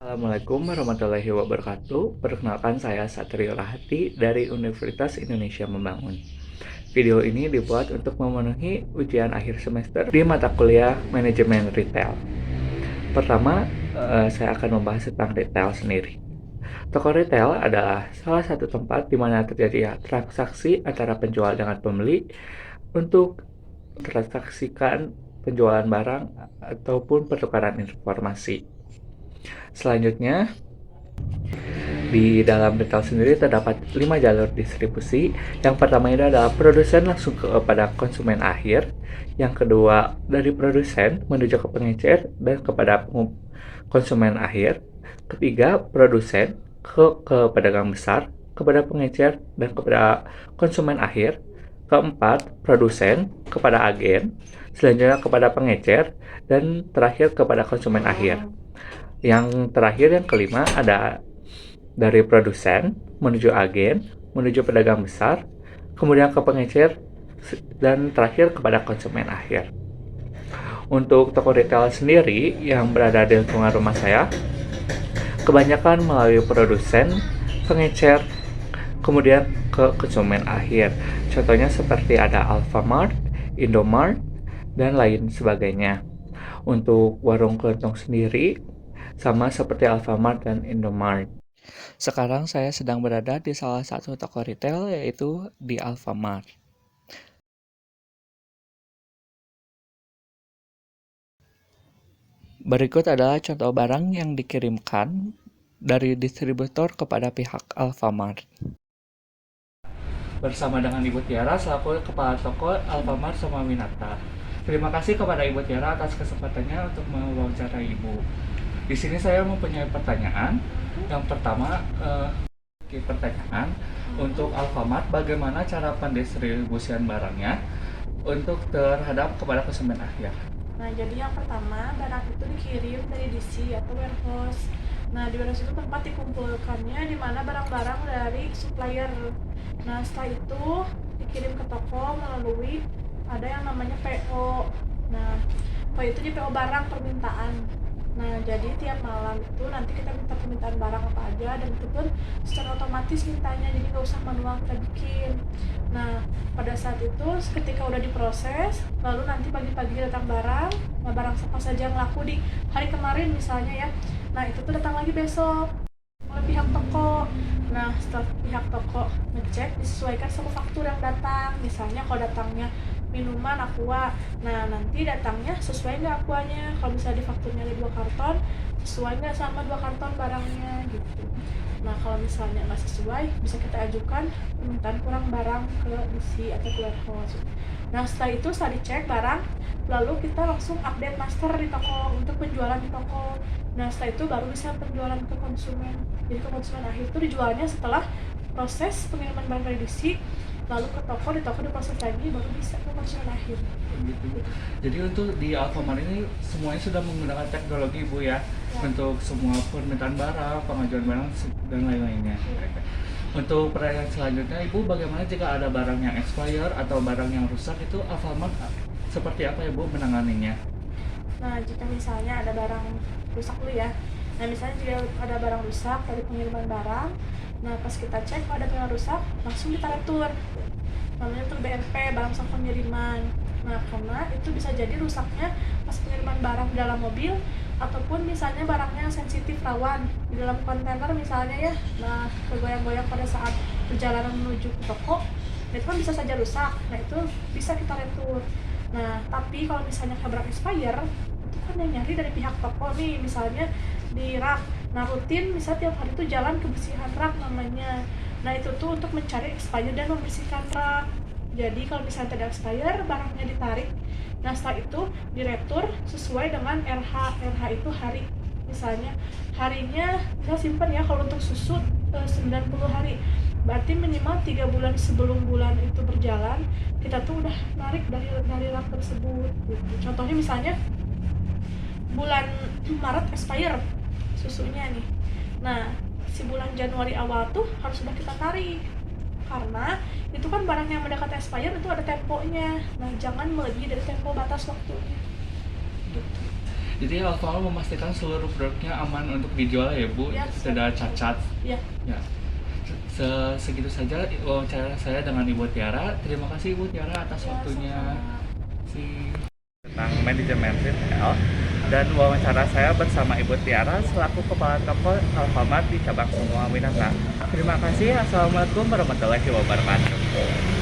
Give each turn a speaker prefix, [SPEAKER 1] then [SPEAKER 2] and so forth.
[SPEAKER 1] Assalamualaikum warahmatullahi wabarakatuh. Perkenalkan saya Satrio Rahati dari Universitas Indonesia Membangun. Video ini dibuat untuk memenuhi ujian akhir semester di mata kuliah Manajemen Retail. Pertama, saya akan membahas tentang retail sendiri. Toko retail adalah salah satu tempat di mana terjadi transaksi antara penjual dengan pembeli untuk transaksikan penjualan barang ataupun pertukaran informasi. Selanjutnya, di dalam retail sendiri terdapat 5 jalur distribusi. Yang pertama ini adalah produsen langsung kepada konsumen akhir. Yang kedua, dari produsen menuju ke pengecer dan kepada konsumen akhir. Ketiga, produsen ke pedagang besar, kepada pengecer dan kepada konsumen akhir. Keempat, produsen kepada agen, selanjutnya kepada pengecer, dan terakhir kepada konsumen akhir. Yang terakhir, yang kelima, ada dari produsen menuju agen, menuju pedagang besar, kemudian ke pengecer, dan terakhir kepada konsumen akhir. Untuk toko retail sendiri yang berada di lingkungan rumah saya, kebanyakan melalui produsen, pengecer, kemudian ke konsumen akhir. Contohnya seperti ada Alfamart, Indomart, dan lain sebagainya. Untuk warung kelontong sendiri, sama seperti Alfamart dan Indomart. Sekarang saya sedang berada di salah satu toko retail, yaitu di Alfamart. Berikut adalah contoh barang yang dikirimkan dari distributor kepada pihak Alfamart. Bersama dengan Ibu Tiara selaku Kepala Toko Alfamart Soma Winata. Terima kasih kepada Ibu Tiara atas kesempatannya untuk mewawancarai Ibu. Di sini saya mempunyai pertanyaan. Yang pertama, pertanyaan untuk Alfamart, bagaimana cara pendistribusian barangnya untuk terhadap kepada konsumen akhir?
[SPEAKER 2] Nah, jadi yang pertama, barang itu dikirim dari DC atau warehouse. Nah, di warehouse itu tempat dikumpulkannya di mana barang-barang dari supplier. Nah, setelah itu dikirim ke toko melalui ada yang namanya PO. Nah, PO itu di PO barang permintaan. Nah, jadi tiap malam itu nanti kita minta permintaan barang apa aja, dan itu pun secara otomatis mintanya, jadi nggak usah manual kita bikin. Nah, pada saat itu ketika udah diproses, lalu nanti pagi-pagi datang barang. Nah, barang apa saja yang laku di hari kemarin misalnya ya, nah itu tuh datang lagi besok oleh pihak toko. Nah, setelah pihak toko ngecek, disesuaikan sama faktur yang datang. Misalnya kalau datangnya minuman aqua, nah nanti datangnya sesuai nggak aquanya. Kalau misalnya di fakturnya ada 2 karton, sesuai nggak sama 2 karton barangnya gitu. Nah, kalau misalnya nggak sesuai, bisa kita ajukan permintaan kurang barang ke DC atau ke warehouse. Nah, setelah dicek barang, lalu kita langsung update master di toko untuk penjualan di toko. Nah, setelah itu baru bisa penjualan ke konsumen. Jadi ke konsumen akhir itu dijualnya setelah proses pengiriman barang dari DC, lalu ke toko, di toko diproses lagi, baru bisa ke konsumen akhir.
[SPEAKER 1] Gitu. Jadi untuk di Alfamart ini semuanya sudah menggunakan teknologi Bu ya, untuk semua permintaan barang, pengajuan barang dan lain-lainnya. Untuk pertanyaan selanjutnya, Ibu, bagaimana jika ada barang yang expire atau barang yang rusak, itu Alfamart seperti apa ya Bu menanganinya?
[SPEAKER 2] Nah, jika misalnya ada barang rusak dulu ya. Nah, misalnya jika ada barang rusak dari pengiriman barang, nah pas kita cek kalau ada barang rusak, langsung kita retur. Namanya tuh BNP, barang rusak pengiriman. Nah, karena itu bisa jadi rusaknya pas pengiriman barang di dalam mobil, ataupun misalnya barangnya sensitif rawan di dalam kontainer misalnya ya. Nah, kegoyang-goyang pada saat perjalanan menuju ke toko, itu kan bisa saja rusak. Nah, itu bisa kita retur. Nah, tapi kalau misalnya barang expire, itu kan yang nyari dari pihak toko nih, misalnya di rak. Nah, rutin misalnya tiap hari itu jalan kebersihan rak namanya. Nah, itu tuh untuk mencari expired dan membersihkan rak. Jadi kalau misalnya tidak expired, barangnya ditarik. Nah, setelah itu diretur sesuai dengan RH. RH itu hari. Misalnya harinya kita simpan ya, kalau untuk susu 90 hari. Berarti minimal 3 bulan sebelum bulan itu berjalan, kita tuh udah narik dari rak tersebut gitu. Contohnya misalnya bulan Maret expire susunya nih. Nah, si bulan Januari awal tuh harus sudah kita tarik. Karena itu kan barang yang mendekati expire itu ada temponya. Nah, jangan melebihi dari tempo batas waktunya. Gitu.
[SPEAKER 1] Jadi Alfamart memastikan seluruh produknya aman untuk dijual ya Bu,
[SPEAKER 2] Ya,
[SPEAKER 1] tidak cacat.
[SPEAKER 2] Ya,
[SPEAKER 1] Ya. Segitu saja wawancara saya dengan Ibu Tiara. Terima kasih Ibu Tiara atas
[SPEAKER 2] ya,
[SPEAKER 1] waktunya.
[SPEAKER 2] sama-sama.
[SPEAKER 1] Tentang manajemen retail dan wawancara saya bersama Ibu Tiara selaku Kepala Toko Alfamart di cabang Semua Minata. Terima kasih. Assalamualaikum warahmatullahi wabarakatuh.